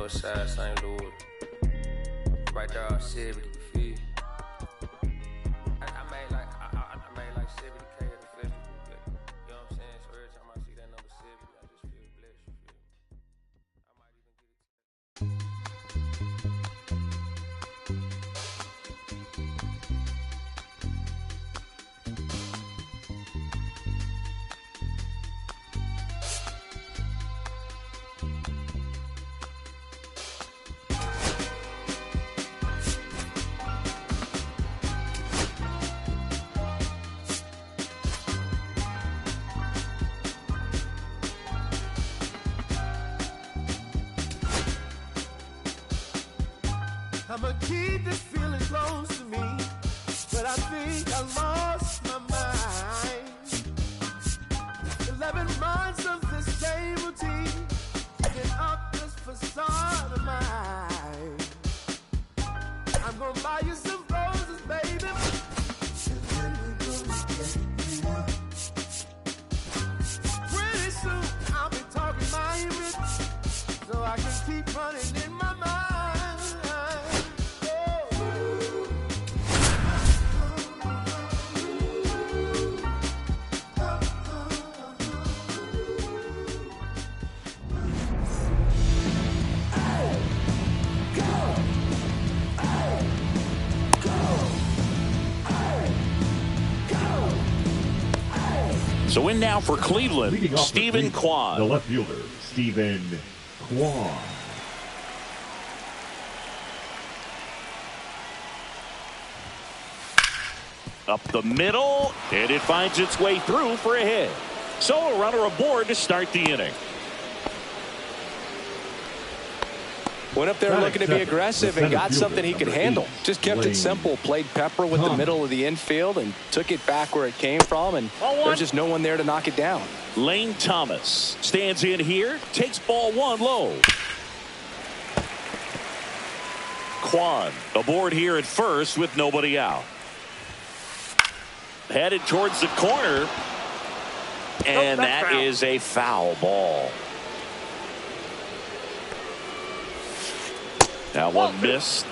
North Side, St. Louis. Right there on 70, you feel? I made like 70K at the festival. You know what I'm saying? So every time I see that number 70, I just feel blessed, you feel? I might even get it. I'ma keep this feeling close to me, but I think I lost my mind. 11 months of the same routine, picking up this facade of mine. I'm gonna buy you some roses, baby. Pretty soon I'll be talking my image, so I can keep running in my mind. So in now for Cleveland, Stephen Kwan. The left fielder, Stephen Kwan. Up the middle, and it finds its way through for a hit. So a runner aboard to start the inning. Went up there looking to be aggressive and got something he could handle. Just kept it simple, played pepper with the middle of the infield and took it back where it came from, and there's just no one there to knock it down. Lane Thomas stands in here, takes ball one low. Kwan aboard here at first with nobody out. Headed towards the corner, and that is a foul ball. That one missed.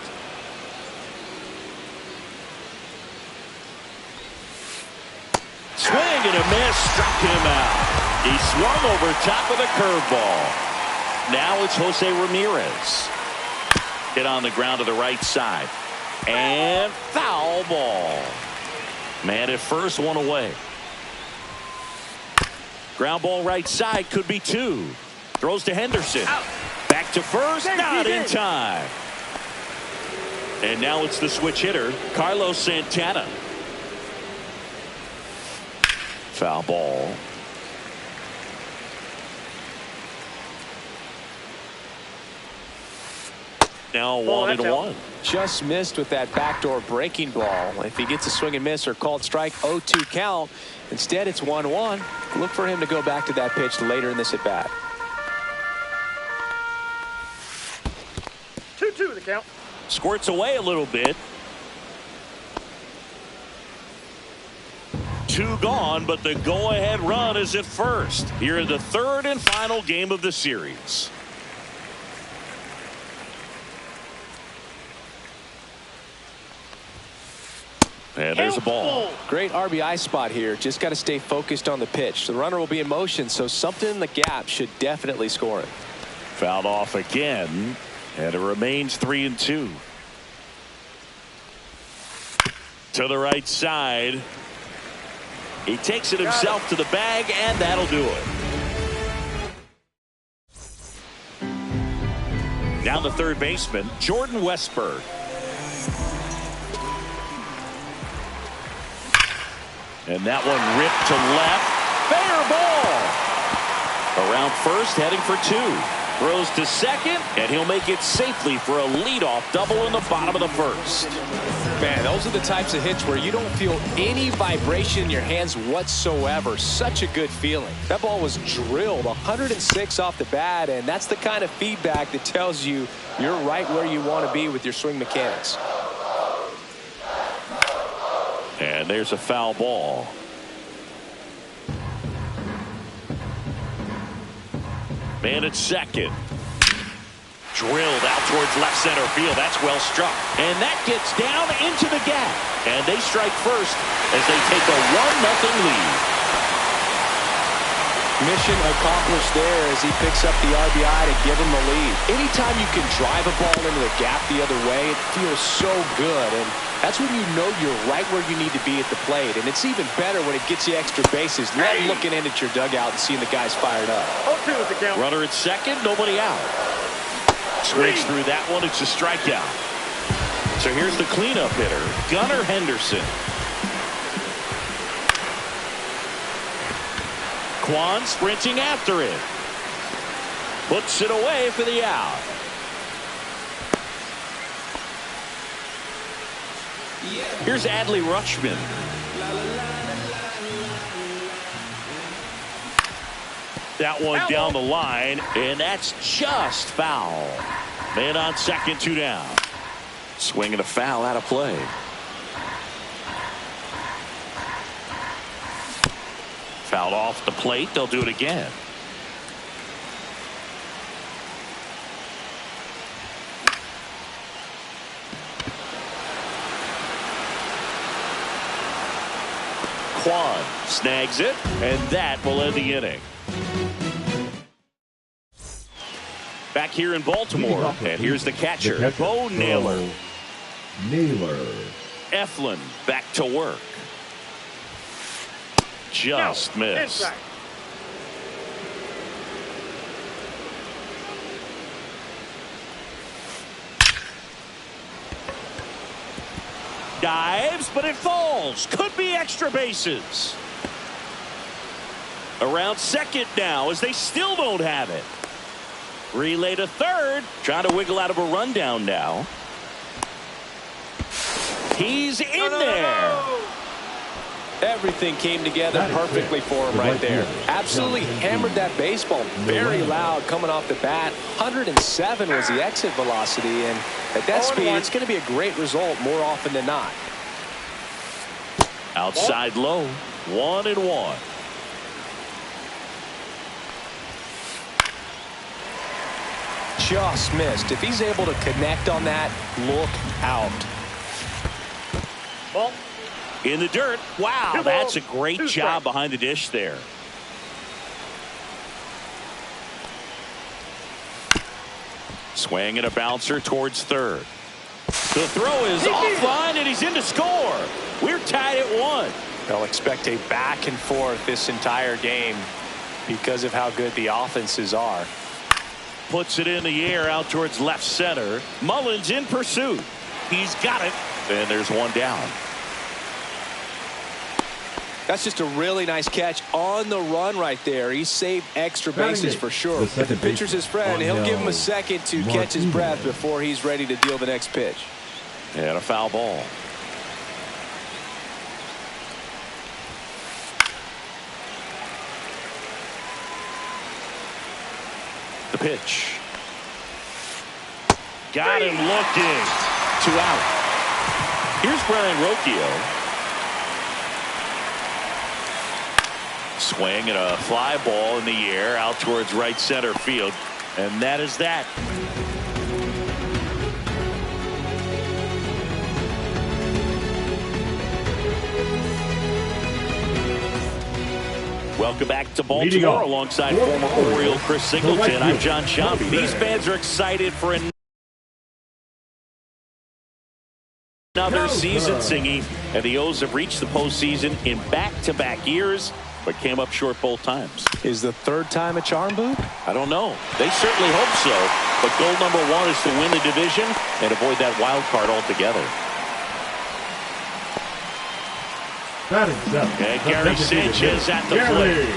Swing and a miss, struck him out. He swung over top of the curveball. Now it's Jose Ramirez. Hit on the ground to the right side. And foul ball. Man at first, one away. Ground ball right side, could be two. Throws to Henderson. Back to first, not in time. And now it's the switch hitter, Carlos Santana. Foul ball. Now 1-1. Just missed with that backdoor breaking ball. If he gets a swing and miss or called strike, 0-2 count. Instead, it's 1-1. Look for him to go back to that pitch later in this at bat. 2-2 the count. Squirts away a little bit. Two gone, but the go-ahead run is at first. Here in the third and final game of the series. And there's a ball. Great RBI spot here. Just got to stay focused on the pitch. The runner will be in motion, so something in the gap should definitely score it. Fouled off again, and it remains 3-2. To the right side. He takes it himself to the bag, and that'll do it. Now the third baseman, Jordan Westburg. And that one ripped to left. Fair ball. Around first, heading for two. Throws to second, and he'll make it safely for a leadoff double in the bottom of the first. Man, those are the types of hits where you don't feel any vibration in your hands whatsoever. Such a good feeling. That ball was drilled 106 off the bat, and that's the kind of feedback that tells you you're right where you want to be with your swing mechanics. And there's a foul ball. Man at second. Drilled out towards left center field. That's well struck. And that gets down into the gap. And they strike first as they take a 1-0 lead. Mission accomplished there as he picks up the RBI to give him the lead. Anytime you can drive a ball into the gap the other way, it feels so good. And that's when you know you're right where you need to be at the plate. And it's even better when it gets you extra bases. Love looking in at your dugout and seeing the guys fired up. Runner at second, nobody out. Swings through that one. It's a strikeout. So here's the cleanup hitter, Gunnar Henderson. Kwan sprinting after it. Puts it away for the out. Here's Adley Rutschman. That one down the line, and that's just foul. Man on second, 2 down. Swing and a foul out of play. Fouled off the plate. They'll do it again. Kwan snags it, and that will end the inning. Back here in Baltimore, and here's the catcher, Bo Naylor. Eflin back to work. Just missed. Dives, but it falls. Could be extra bases. Around second now as they still don't have it. Relay to third. Trying to wiggle out of a rundown now. He's in there. Everything came together perfectly for him right there. Absolutely hammered that baseball. Very loud coming off the bat. 107 was the exit velocity, and at that speed, it's going to be a great result more often than not. Outside low. 1-1. Just missed. If he's able to connect on that, look out. Ball. In the dirt. Wow, that's a great job behind the dish there. Swing and a bouncer towards third. The throw is offline, and he's in to score. We're tied at 1. They'll expect a back and forth this entire game because of how good the offenses are. Puts it in the air out towards left center. Mullins in pursuit. He's got it. And there's one down. That's just a really nice catch on the run right there. He saved extra bases for sure. If the pitcher's his friend, he'll give him a second to catch his breath before he's ready to deal the next pitch. And a foul ball. The pitch. Got him looking. 2 out. Here's Brian Rocchio. Swing and a fly ball in the air out towards right center field. And that is that. Welcome back to Baltimore alongside former Oriole Chris Singleton. I'm John Shambi. These fans are excited for another season singing, and the O's have reached the postseason in back-to-back years, but came up short both times. Is the third time a charm, Boo? I don't know. They certainly hope so, but goal number 1 is to win the division and avoid that wild card altogether. And Gary Sanchez at the plate.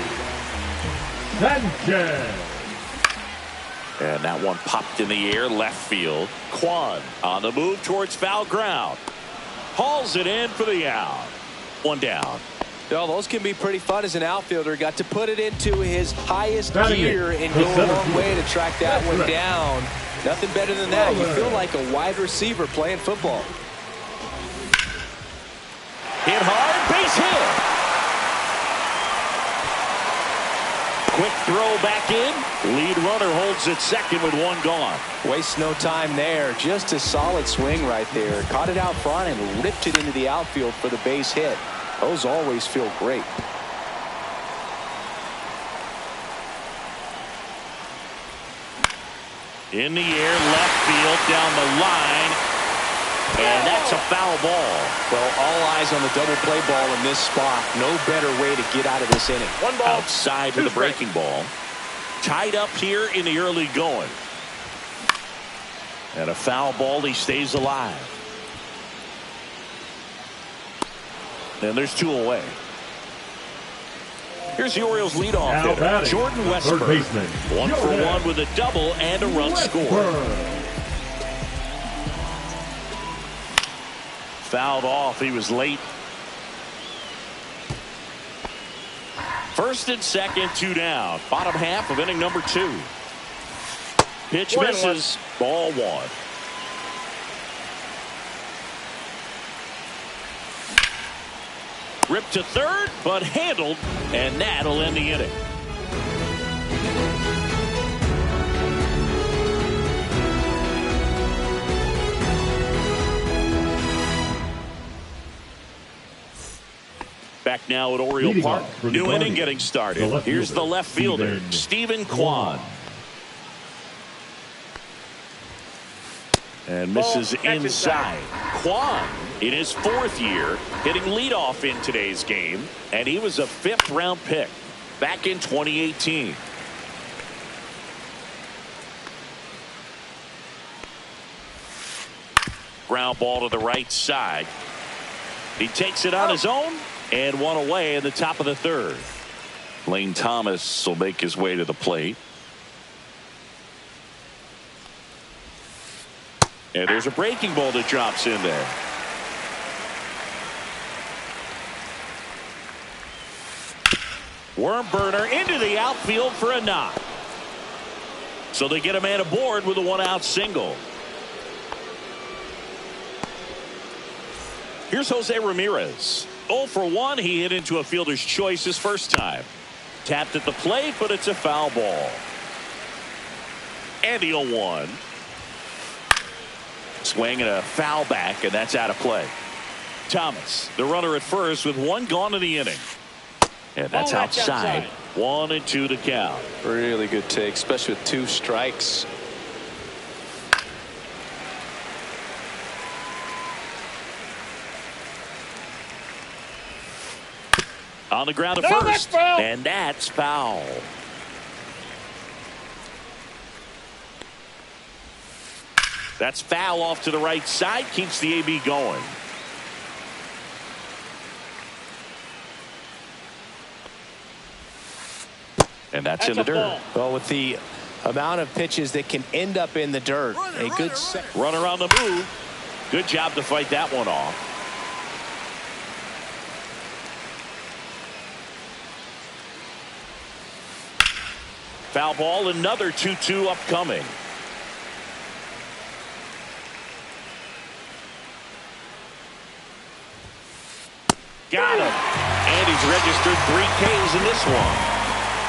And that one popped in the air left field. Kwan on the move towards foul ground. Hauls it in for the out. 1 down. Well, those can be pretty fun as an outfielder. Got to put it into his highest gear and go a long way to track that one down. Nothing better than that. You feel like a wide receiver playing football. Hit hard, base hit. Quick throw back in. Lead runner holds at second with one gone. Waste no time there. Just a solid swing right there. Caught it out front and ripped it into the outfield for the base hit. Those always feel great. In the air, left field, down the line. And that's a foul ball. Well, all eyes on the double play ball in this spot. No better way to get out of this inning. One ball. Outside with the breaking ball. Tied up here in the early going. And a foul ball. He stays alive. And there's two away. Here's the Orioles leadoff hitter, Jordan Westburg. 1 for 1 with a double and a run scored. Fouled off. He was late. First and second, 2 down. Bottom half of inning number 2. Pitch misses. Ball 1. Ripped to third, but handled, and that'll end the inning. Back now at Oriole Park. New inning getting started. Here's the left fielder, Stephen Kwan. And misses inside. Kwan, in his 4th year, hitting leadoff in today's game. And he was a 5th-round pick back in 2018. Ground ball to the right side. He takes it on his own. And one away in the top of the 3rd. Lane Thomas will make his way to the plate. And there's a breaking ball that drops in there. Worm burner into the outfield for a knock. So they get a man aboard with a 1-out single. Here's Jose Ramirez. 0 for 1. He hit into a fielder's choice his first time. Tapped at the plate, but it's a foul ball. And the 0-1. Swing and a foul back, and that's out of play. Thomas, the runner at first with 1 gone in the inning. And that's outside. 1-2 to count. Really good take, especially with 2 strikes. On the ground to first. And that's foul. That's foul off to the right side. Keeps the AB going. And that's in the dirt. Well, with the amount of pitches that can end up in the dirt, a good set. Runner on the move. Good job to fight that one off. Foul ball, another 2-2 upcoming. Got him. And he's registered 3 Ks in this one.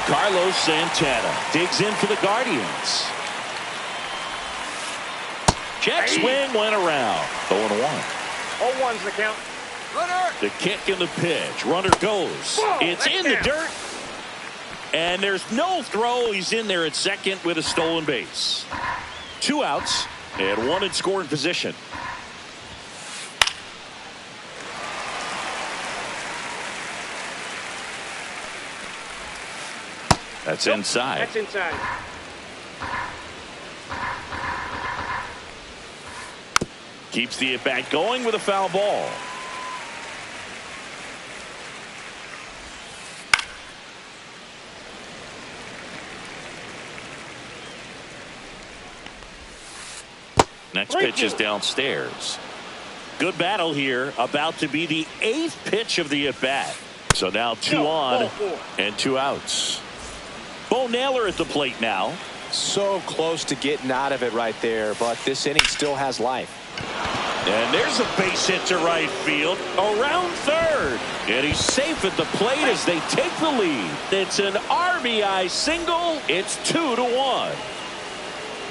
Carlos Santana digs in for the Guardians. Check swing went around. 0-1. 0-1's the count. Runner. The kick and the pitch. Runner goes. It's in the dirt. And there's no throw. He's in there at second with a stolen base. 2 outs and 1 in scoring position. That's inside. That's inside. Keeps the at-bat going with a foul ball. Next pitch is downstairs. Good battle here. About to be the 8th pitch of the at-bat. So now 2 on and 2 outs. Bo Naylor at the plate now. So close to getting out of it right there, but this inning still has life. And there's a base hit to right field, around third. And he's safe at the plate as they take the lead. It's an RBI single. It's 2-1.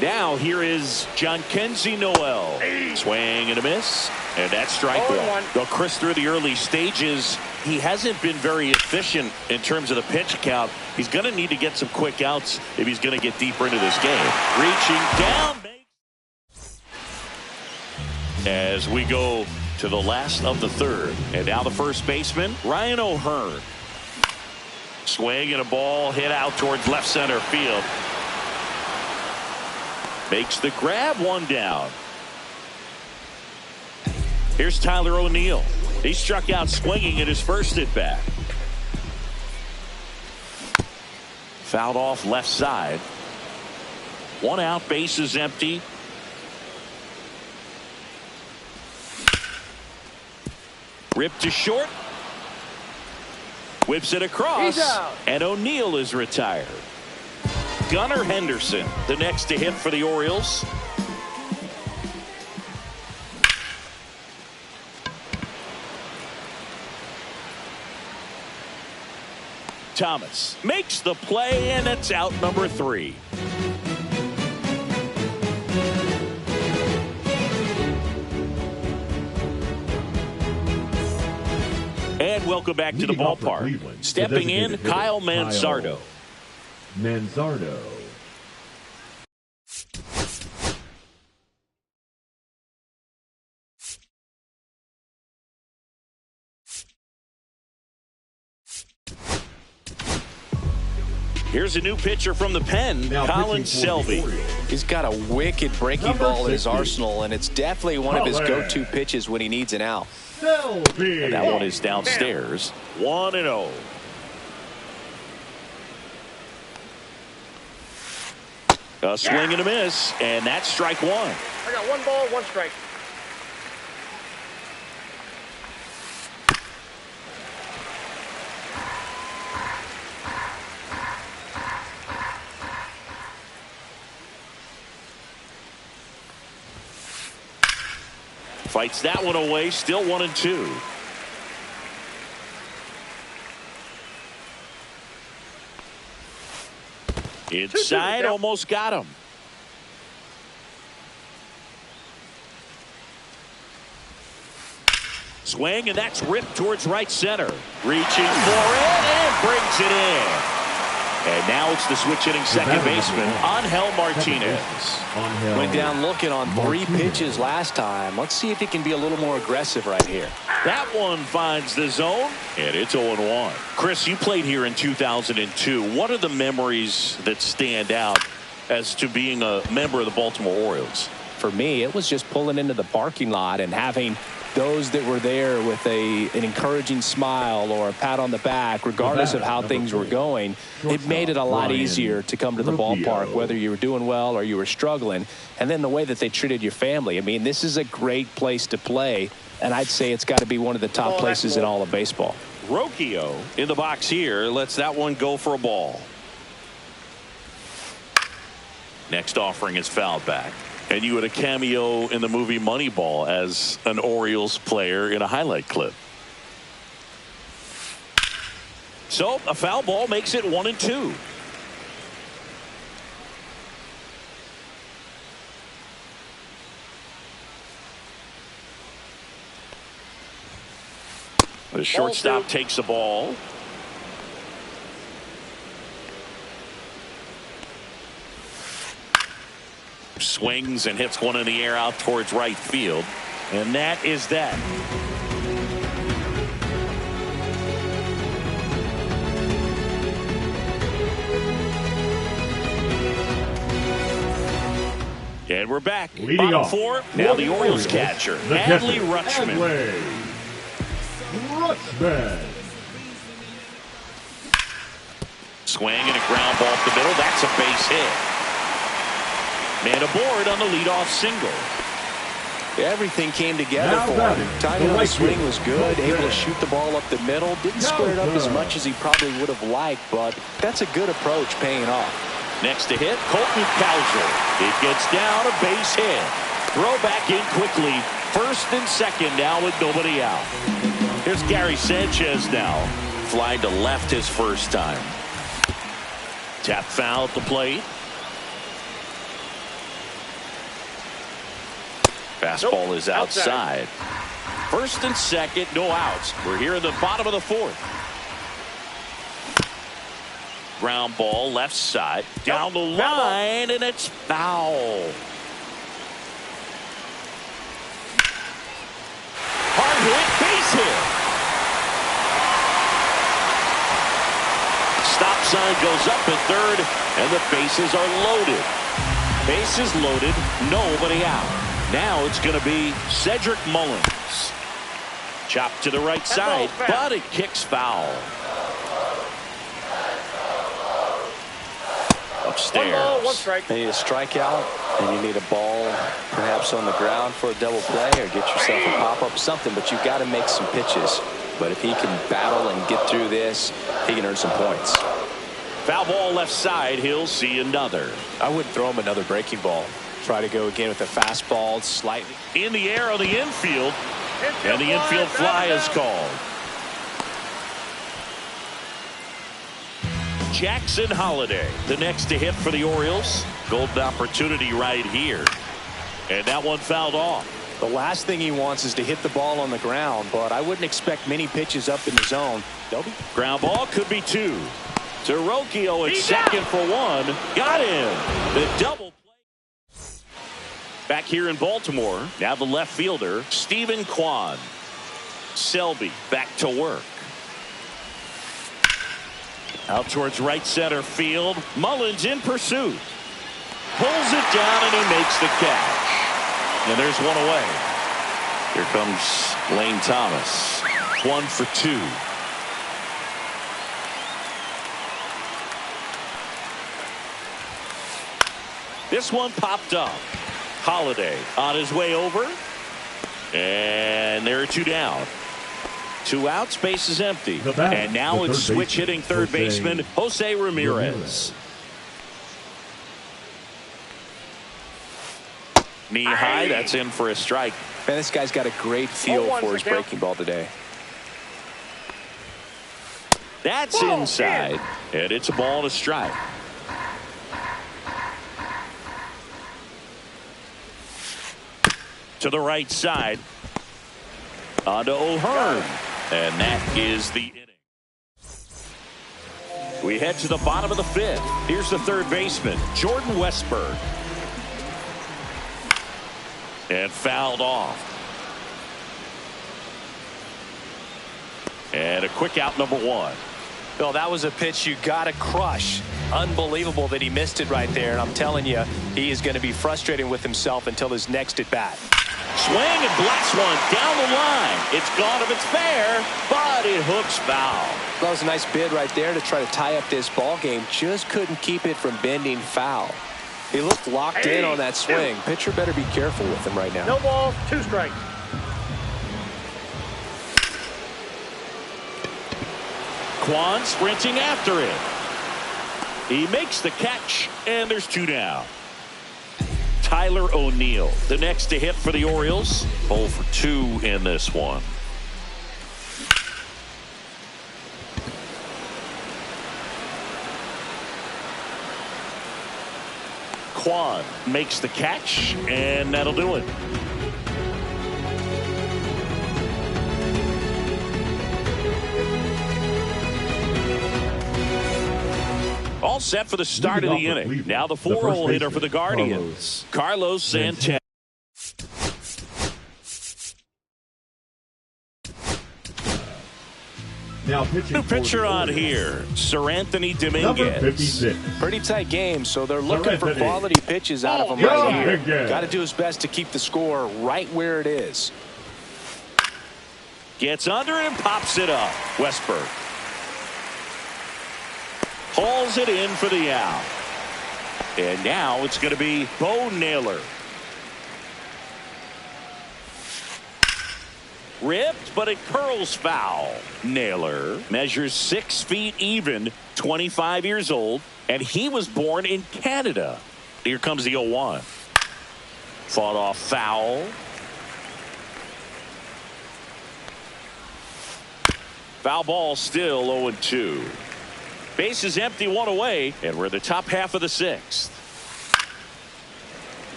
Now here is Jhonkensy Noel. Swing and a miss. And that's strike one. Well, Chris, through the early stages, he hasn't been very efficient in terms of the pitch count. He's going to need to get some quick outs if he's going to get deeper into this game. Reaching down. As we go to the last of the third. And now the first baseman, Ryan O'Hearn. Swing and a ball hit out towards left center field. Makes the grab, one down. Here's Tyler O'Neill. He struck out swinging at his first at bat. Fouled off left side. One out, bases empty. Ripped to short. Whips it across. And O'Neill is retired. Gunnar Henderson, the next to hit for the Orioles. Thomas makes the play, and it's out number 3. And welcome back to the ballpark. Stepping in, Kyle Manzardo. Here's a new pitcher from the pen, Colin Selby. He's got a wicked breaking ball in his arsenal, and it's definitely one of his go-to pitches when he needs an out. And that one is downstairs. 1-0. A swing and a miss, and that's strike one. I got 1 ball, 1 strike. Fights that one away, still 1-2. Inside, almost got him. Swing, and that's ripped towards right center. Reaching for it, and brings it in. And now it's the switch hitting second baseman, Angel Martinez. Went down looking on 3 pitches last time. Let's see if he can be a little more aggressive right here. That one finds the zone, and it's 0-1. Chris, you played here in 2002. What are the memories that stand out as to being a member of the Baltimore Orioles? For me, it was just pulling into the parking lot and having those that were there with an encouraging smile or a pat on the back, regardless of how things were going. It made it a lot easier to come to the ballpark, whether you were doing well or you were struggling. And then the way that they treated your family. I mean, this is a great place to play, and I'd say it's got to be one of the top places in all of baseball. Rocchio in the box here lets that one go for a ball. Next offering is fouled back. And you had a cameo in the movie Moneyball as an Orioles player in a highlight clip. So a foul ball makes it 1-2. The shortstop takes the ball. Swings and hits one in the air out towards right field. And that is that. And we're back. Bottom 4. Now the Orioles catcher, Adley Rutschman. Swing and a ground ball up the middle. That's a base hit. Man aboard on the leadoff single. Everything came together for him. Timing on the swing was good. Able to shoot the ball up the middle. Didn't square it up as much as he probably would have liked, but that's a good approach paying off. Next to hit, Colton Cowser. It gets down, a base hit. Throw back in quickly First and second now with nobody out. Here's Gary Sanchez now. Flying to left his first time. Tap foul at the plate. Fastball is outside. First and second, no outs. We're here in the bottom of the fourth. Ground ball left side. Down the line, and it's foul. Hard hit, base hit. Stop sign goes up at third, and the bases are loaded. Bases loaded, nobody out. Now it's going to be Cedric Mullins. Chopped to the right side, but it kicks foul. Upstairs. 1 ball, 1 strike. You need a strikeout, and you need a ball perhaps on the ground for a double play, or get yourself a pop-up, something, but you've got to make some pitches. But if he can battle and get through this, he can earn some points. Foul ball left side, he'll see another. I wouldn't throw him another breaking ball. Try to go again with a fastball, slightly. In the air on the infield, and the infield fly is called. Jackson Holliday, the next to hit for the Orioles. Golden opportunity right here. And that one fouled off. The last thing he wants is to hit the ball on the ground, but I wouldn't expect many pitches up in the zone. Ground ball could be 2. To Rocchio at second for 1. Got him. The double play. Back here in Baltimore, now the left fielder, Stephen Kwan. Selby back to work. Out towards right center field. Mullins in pursuit. Pulls it down and he makes the catch. And there's one away. Here comes Lane Thomas. 1 for 2. This one popped up. Holliday on his way over. And there are 2 down. 2 outs, base is empty. And now it's switch hitting third baseman Jose Ramirez. Knee high, that's in for a strike. Man, this guy's got a great feel for his breaking ball today. That's inside, and it's a ball and a strike. To the right side. On to O'Hearn. And that is the inning. We head to the bottom of the 5th. Here's the third baseman, Jordan Westberg. And fouled off. And a quick out, number 1. Bill, that was a pitch you got to crush. Unbelievable that he missed it right there. And I'm telling you, he is going to be frustrated with himself until his next at bat. Swing and blasts one down the line. It's gone if it's fair, but it hooks foul. That was a nice bid right there to try to tie up this ball game. Just couldn't keep it from bending foul. He looked locked in on that swing. Pitcher better be careful with him right now. No balls, 2 strikes. Kwan sprinting after it. He makes the catch, and there's 2 down. Tyler O'Neill, the next to hit for the Orioles. 0 for 2 in this one. Kwan makes the catch, and that'll do it. All set for the start of the inning. Now the 4-hole hitter for the Guardians, Carlos Santana. Now pitching New pitcher on here, Sir Anthony Dominguez. Pretty tight game, so they're looking for quality pitches out of him right here. Got to do his best to keep the score right where it is. Gets under it and pops it up. Westberg hauls it in for the out. And now it's going to be Bo Naylor. Ripped, but it curls foul. Naylor measures 6 feet even, 25 years old, and he was born in Canada. Here comes the 0-1. Fought off foul. Foul ball, still 0-2. Base is empty, one away, and we're in the top half of the sixth.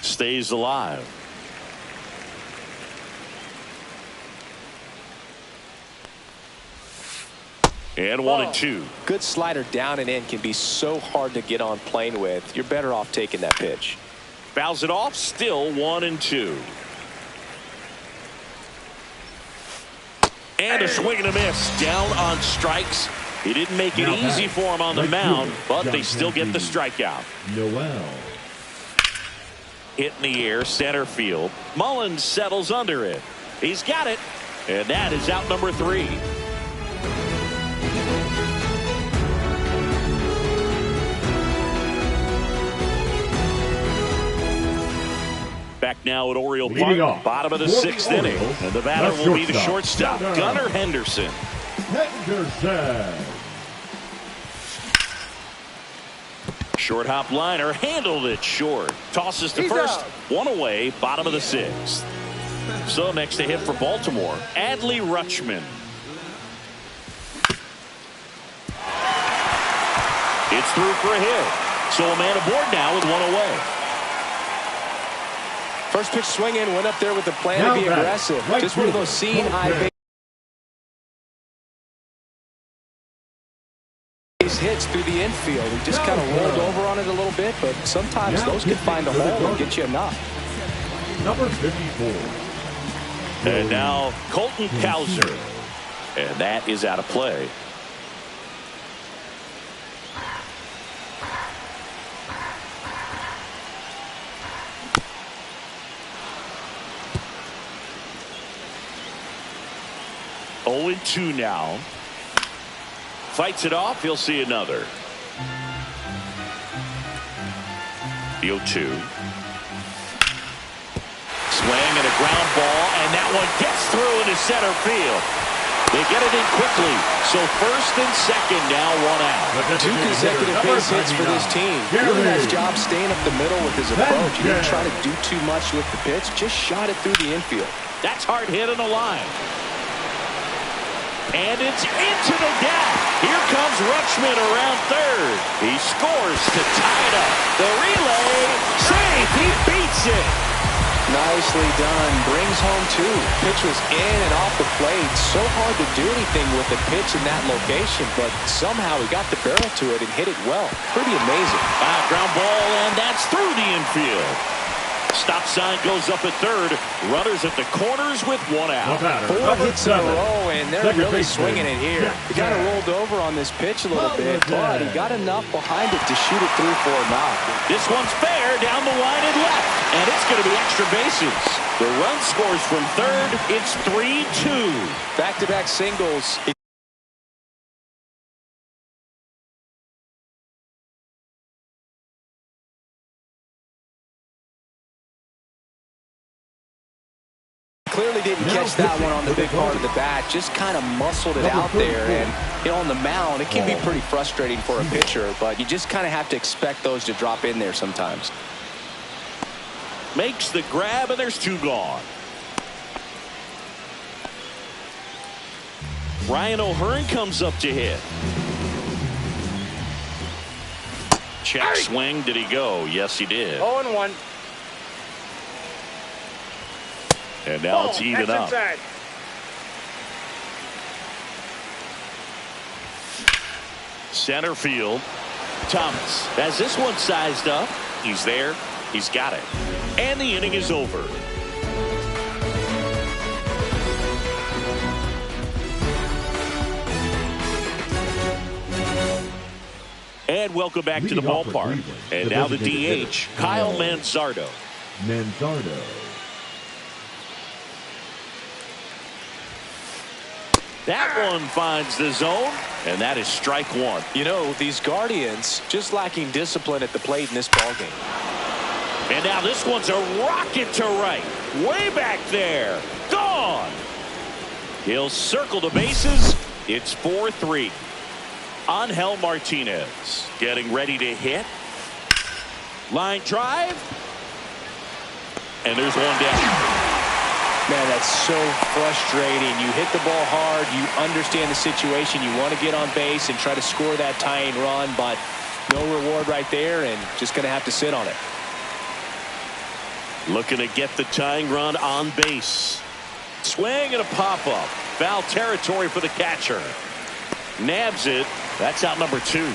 Stays alive. And 1-2. Good slider down and in can be so hard to get on plane with. You're better off taking that pitch. Fouls it off, still 1-2. And a swing and a miss. Down on strikes. He didn't make it easy for him on the mound, but they still get the strikeout. Noel. Hit in the air, center field. Mullins settles under it. He's got it. And that is out number 3. Back now at Oriole Park, bottom of the 6th inning. And the batter will be the shortstop, Gunnar Henderson. Short hop liner, handled it short. Tosses to first, one away, bottom of the 6th. So next to hit for Baltimore, Adley Rutschman. It's through for a hit. So a man aboard now with one away. First pitch swing in, went up there with the plan to be aggressive. Just one of those seeing eye base hits through the infield. He just kind of rolled over on it a little bit, but sometimes those can find a hole and get you enough. Number 54. And now Colton Cowser. And that is out of play. Oh, 0-2 now. Fights it off. He'll see another. The 0-2. Swing and a ground ball, and that one gets through into center field. They get it in quickly. So first and second now, one out. 2 consecutive base hits for this team. Really nice job staying up the middle with his approach. He didn't try to do too much with the pitch, just shot it through the infield. That's hard hit on the line. And it's into the gap. Here comes Rutschman around third. He scores to tie it up. The relay, safe. He beats it. Nicely done. Brings home 2. Pitch was in and off the plate. So hard to do anything with the pitch in that location, but somehow he got the barrel to it and hit it well. Pretty amazing. Ground ball, and that's through the infield. Stop sign goes up at third. Runners at the corners with one out. 4 hits in a row, and they're really swinging it here. He kind of rolled over on this pitch a little bit, but he got enough behind it to shoot it through for a knock. This one's fair down the line and left, and it's going to be extra bases. The run scores from third. It's 3-2. Back-to-back singles. Clearly didn't catch that one on the big part of the bat. Just kind of muscled it out there. And, on the mound, it can be pretty frustrating for a pitcher, but you just kind of have to expect those to drop in there sometimes. Makes the grab, and there's 2 gone. Ryan O'Hearn comes up to hit. Check swing. Did he go? Yes, he did. 0-1. And now it's even up. Inside. Center field. Thomas has this one sized up. He's there. He's got it. And the inning is over. And welcome back to the ballpark. And now the DH, Kyle Manzardo. That one finds the zone, and that is strike 1. You know, these Guardians just lacking discipline at the plate in this ballgame. And now this one's a rocket to right. Way back there. Gone. He'll circle the bases. It's 4-3. Angel Martinez getting ready to hit. Line drive. And there's one down. Man, that's so frustrating. You hit the ball hard. You understand the situation. You want to get on base and try to score that tying run, but no reward right there, and just going to have to sit on it. Looking to get the tying run on base. Swing and a pop-up. Foul territory for the catcher. Nabs it. That's out number 2.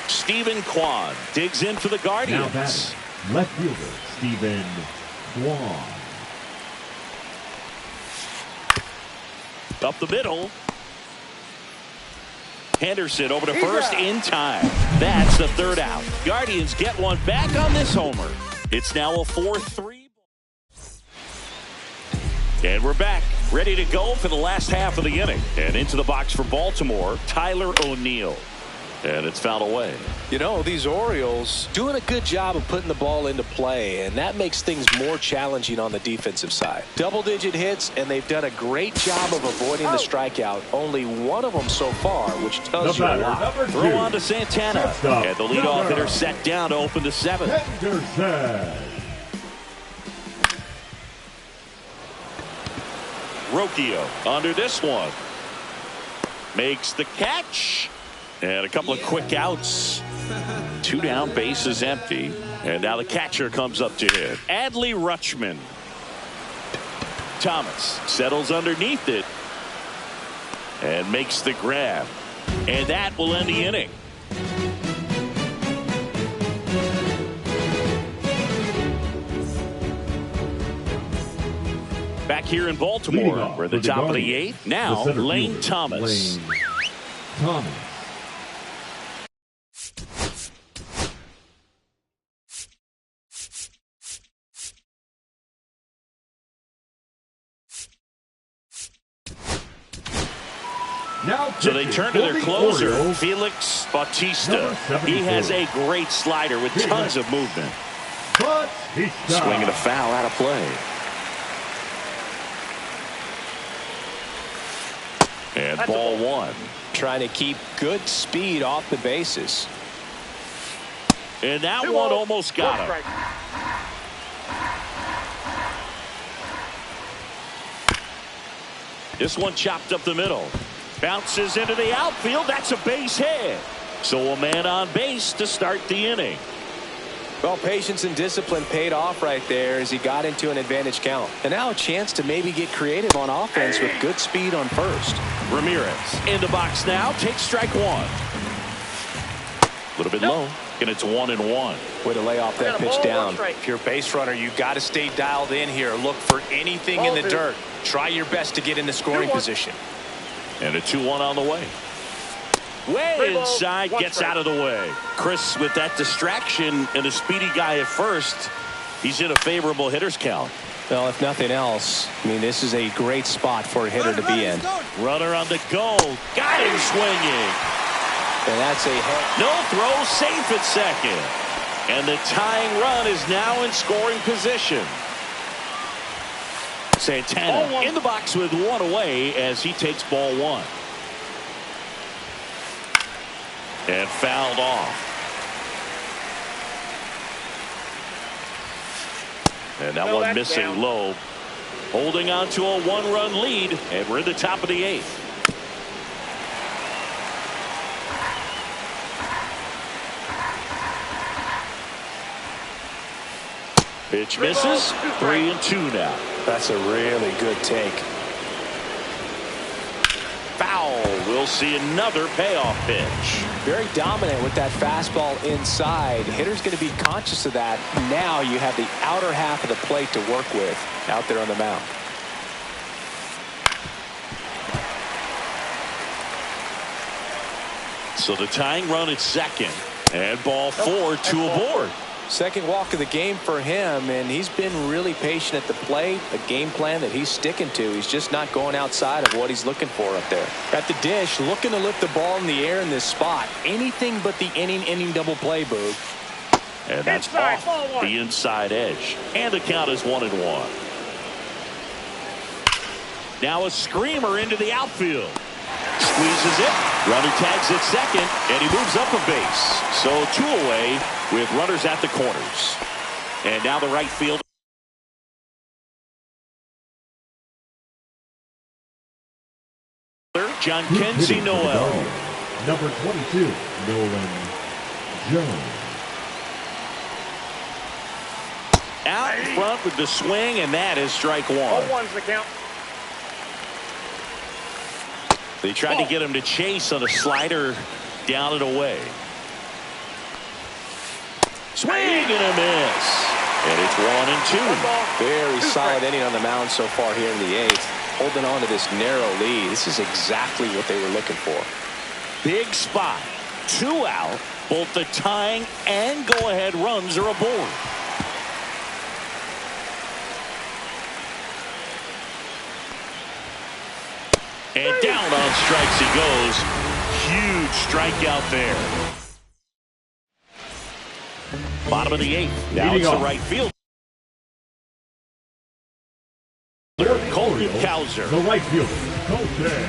Stephen Kwan digs in for the Guardians. Now batting, left fielder Stephen Kwan. Up the middle. Henderson over to first in time. That's the 3rd out. Guardians get one back on this homer. It's now a 4-3. And we're back, ready to go for the last half of the inning. And into the box for Baltimore, Tyler O'Neill. And it's fouled away. You know, these Orioles doing a good job of putting the ball into play, and that makes things more challenging on the defensive side. Double-digit hits, and they've done a great job of avoiding the strikeout. Only one of them so far, which tells you a lot. Throw on to Santana. And the leadoff hitter set down to open the 7th. Henderson. Rocchio under this one. Makes the catch. And a couple of quick outs. 2 down, bases empty. And now the catcher comes up to hit. Adley Rutschman. Thomas settles underneath it. And makes the grab. And that will end the inning. Back here in Baltimore, we're at the top of the 8th. Now, Lane Thomas. Lane Thomas. So they turn to their closer, Felix Bautista. He has a great slider with tons of movement. Swinging a foul out of play. And ball 1. Trying to keep good speed off the bases. And that one almost got him. This one chopped up the middle. Bounces into the outfield. That's a base hit. So a man on base to start the inning. Well, patience and discipline paid off right there as he got into an advantage count. And now a chance to maybe get creative on offense with good speed on first. Ramirez in the box now. Takes strike 1. A little bit low. And it's 1-1. Way to lay off that pitch down. If you're a base runner, you got to stay dialed in here. Look for anything in the dirt. Try your best to get in the scoring position. And a 2-1 on the way. Way inside, gets out of the way. Chris, with that distraction and a speedy guy at first, he's in a favorable hitter's count. Well, if nothing else, I mean, this is a great spot for a hitter to be in. Runner on the go. Got him swinging. And that's a hit. No throw, safe at second. And the tying run is now in scoring position. Santana in the box with 1 away as he takes ball 1. And fouled off. And that one missing down. Low. Holding on to a 1-run lead. And we're in the top of the 8th. Pitch misses. 3-2 now. That's a really good take. Foul. We'll see another payoff pitch. Very dominant with that fastball inside. Hitter's going to be conscious of that. Now you have the outer half of the plate to work with out there on the mound. So the tying run at second. And ball 4, 2 aboard. Second walk of the game for him, and he's been really patient at the plate. A game plan that he's sticking to. He's just not going outside of what he's looking for up there. At the dish, looking to lift the ball in the air in this spot. Anything but the inning double play, Boog. And that's off the inside edge. And the count is 1-1. Now a screamer into the outfield. Squeezes it. Runner tags at second, and he moves up a base. So 2 away with runners at the corners. And now the right field. John Who's Kenzie hitting for the Noel. Guardians? Number 22, Nolan Jones. Out in front with the swing, and that is strike one. 0-1's the count. They tried to get him to chase on a slider down and away. Swing and a miss. And it's 1-2. Very solid inning on the mound so far here in the eighth. Holding on to this narrow lead. This is exactly what they were looking for. Big spot. 2 out. Both the tying and go-ahead runs are aboard. And down on strikes he goes. Huge strikeout there. Bottom of the eighth. Now it's the right field. Colton Cowser. The right fielder, Colton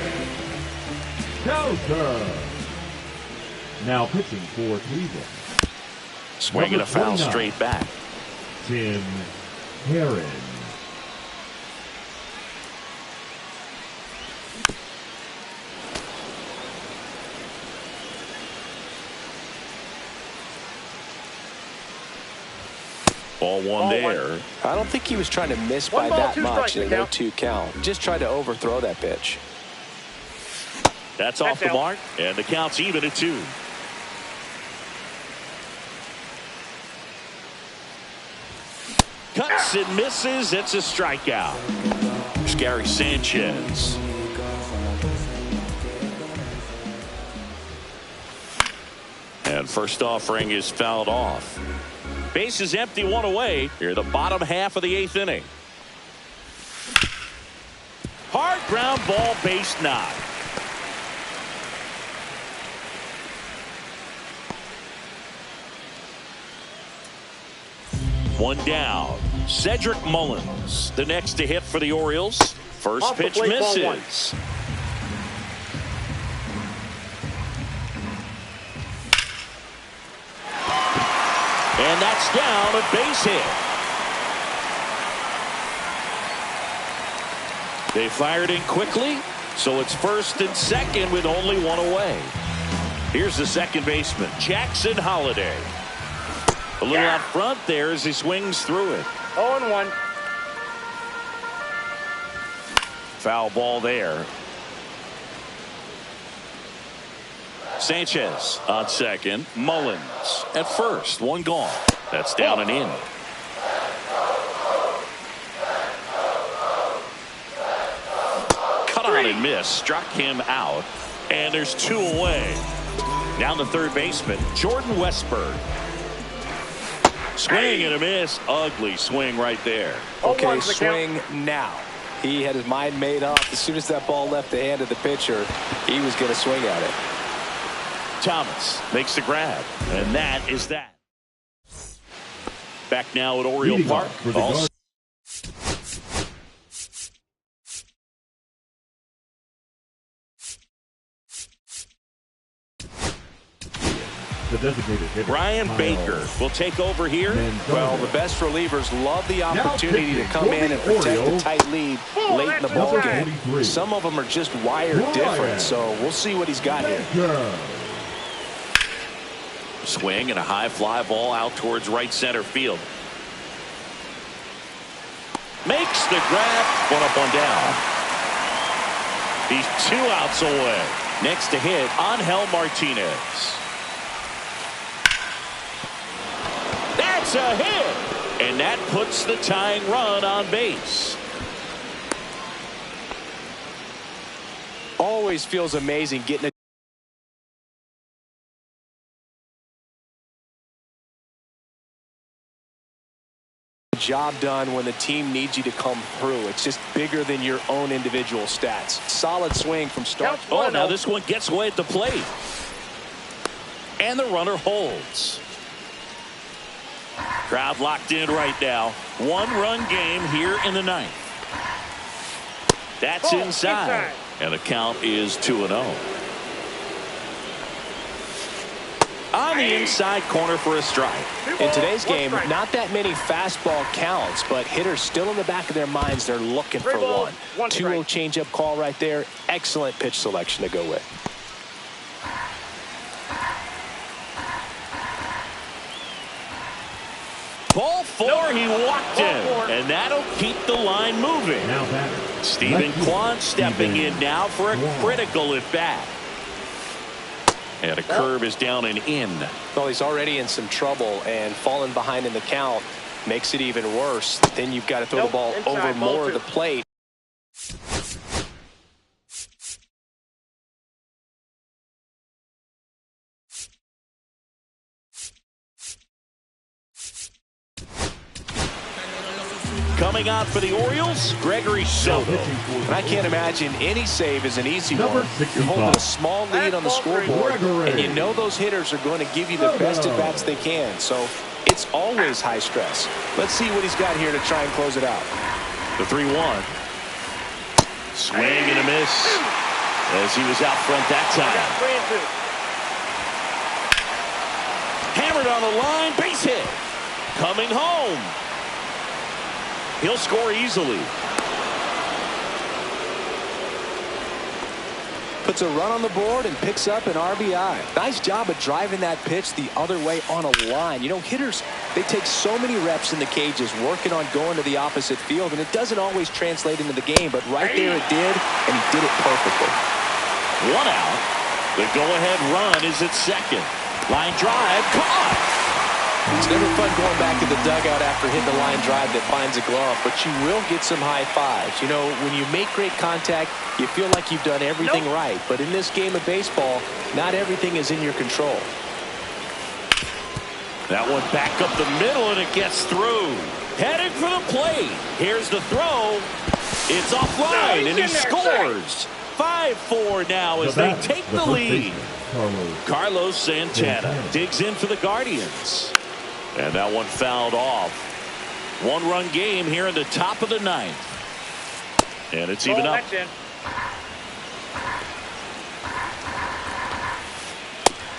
Cowser. Now pitching for Cleveland. Swinging a foul straight back. Tim Herron. Ball one there. I don't think he was trying to miss by that much in a 0-2 count. Just tried to overthrow that pitch. That's off the mark, and the count's even at 2. Cuts and misses. It's a strikeout. It's Gary Sanchez. And first offering is fouled off. Base is empty, 1 away. Here, the bottom half of the 8th inning. Hard ground ball, base knock. One down. Cedric Mullins, the next to hit for the Orioles. First pitch misses. And that's down, a base hit. They fired in quickly, so it's first and second with only 1 away. Here's the second baseman, Jackson Holliday. A little out front there as he swings through it. 0-1. Foul ball there. Sanchez on second. Mullins at first. 1 gone. That's down and in. Cut on and miss. Struck him out. And there's 2 away. Down the third baseman, Jordan Westburg. Swing and a miss. Ugly swing right there. Okay, swing now. He had his mind made up. As soon as that ball left the hand of the pitcher, he was going to swing at it. Thomas makes the grab, and that is that. Back now at Oriole Park. The designated hitter, Brian Baker will take over here. Well, the best relievers love the opportunity to come in and protect the tight lead late in the ball game. Some of them are just wired different, so we'll see what he's got here. Swing and a high fly ball out towards right center field. Makes the grab. 1 up, 1 down. He's 2 outs away. Next to hit, Angel Martinez. That's a hit. And that puts the tying run on base. Always feels amazing getting a job done when the team needs you to come through. It's just bigger than your own individual stats. Solid swing from start. Oh, now this one gets away at the plate. And the runner holds. Crowd locked in right now. 1-run game here in the 9th. That's inside. And the count is 2-0. on the inside corner for a strike. In today's game, not that many fastball counts, but hitters still in the back of their minds, they're looking for one. 2-0 changeup call right there. Excellent pitch selection to go with. Ball 4, he walked him, and that'll keep the line moving. Now batter, Stephen Kwan stepping in now for a critical at bat. And a curve is down and in. Well, he's already in some trouble, and falling behind in the count makes it even worse. Then you've got to throw the ball over more of the plate. Coming out for the Orioles, Gregory Soto. And I can't imagine any save is an easy one. You're holding a small lead on the scoreboard, and you know those hitters are going to give you the best at-bats they can. So it's always high stress. Let's see what he's got here to try and close it out. The 3-1. Swing and a miss as he was out front that time. Hammered on the line, base hit. Coming home. He'll score easily. Puts a run on the board and picks up an RBI. Nice job of driving that pitch the other way on a line. You know, hitters, they take so many reps in the cages working on going to the opposite field, and it doesn't always translate into the game, but right there it did, and he did it perfectly. 1 out. The go-ahead run is at second. Line drive, caught. It's never fun going back to the dugout after hitting the line drive that finds a glove, but you will get some high fives. You know, when you make great contact, you feel like you've done everything right. But in this game of baseball, not everything is in your control. That one back up the middle, and it gets through. Headed for the plate. Here's the throw. It's offline, and he scores. 5-4 now as they take the lead. Carlos Santana digs in for the Guardians. And that one fouled off. 1-run game here in the top of the 9th. And it's even up.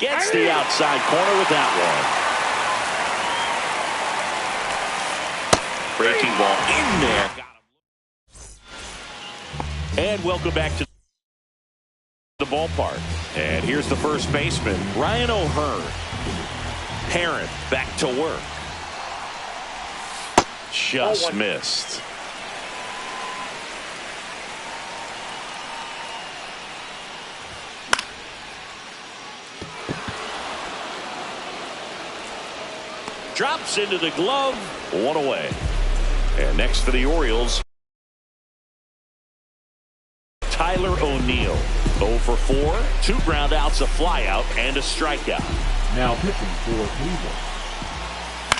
Gets the outside corner with that one. Breaking ball in there. And welcome back to the ballpark. And here's the first baseman, Ryan O'Hearn. Parent back to work. Just missed. Drops into the glove. 1 away. And next for the Orioles, Tyler O'Neill. 0 for 4, 2 ground outs, a flyout, and a strikeout. Now pitching for Cleveland,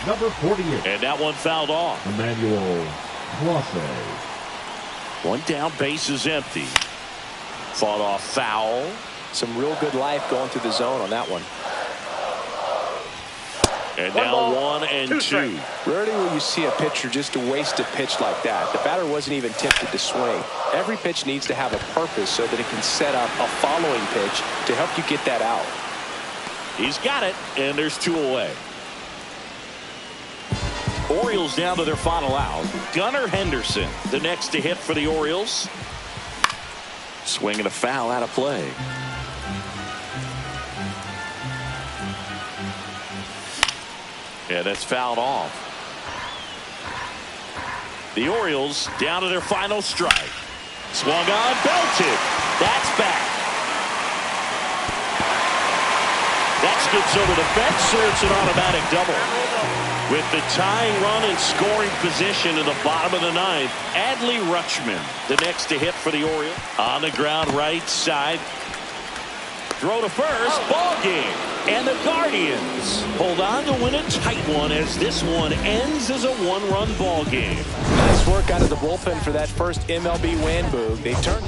number 48. And that one fouled off. Emmanuel Clase. 1 down, base is empty. Fought off foul. Some real good life going through the zone on that one. And now 1-2. Rarely will you see a pitcher just waste a pitch like that. The batter wasn't even tempted to swing. Every pitch needs to have a purpose so that it can set up a following pitch to help you get that out. He's got it, and there's 2 away. Orioles down to their final out. Gunnar Henderson, the next to hit for the Orioles. Swinging a foul out of play. Yeah, that's fouled off. The Orioles down to their final strike. Swung on, belted. That's back. That's good so to the bench, so it's an automatic double. With the tying run and scoring position in the bottom of the 9th, Adley Rutschman, the next to hit for the Orioles. On the ground right side. Throw to first, ball game. And the Guardians hold on to win a tight one as this one ends as a 1-run ball game. Nice work out of the bullpen for that first MLB win, Boog. They turned.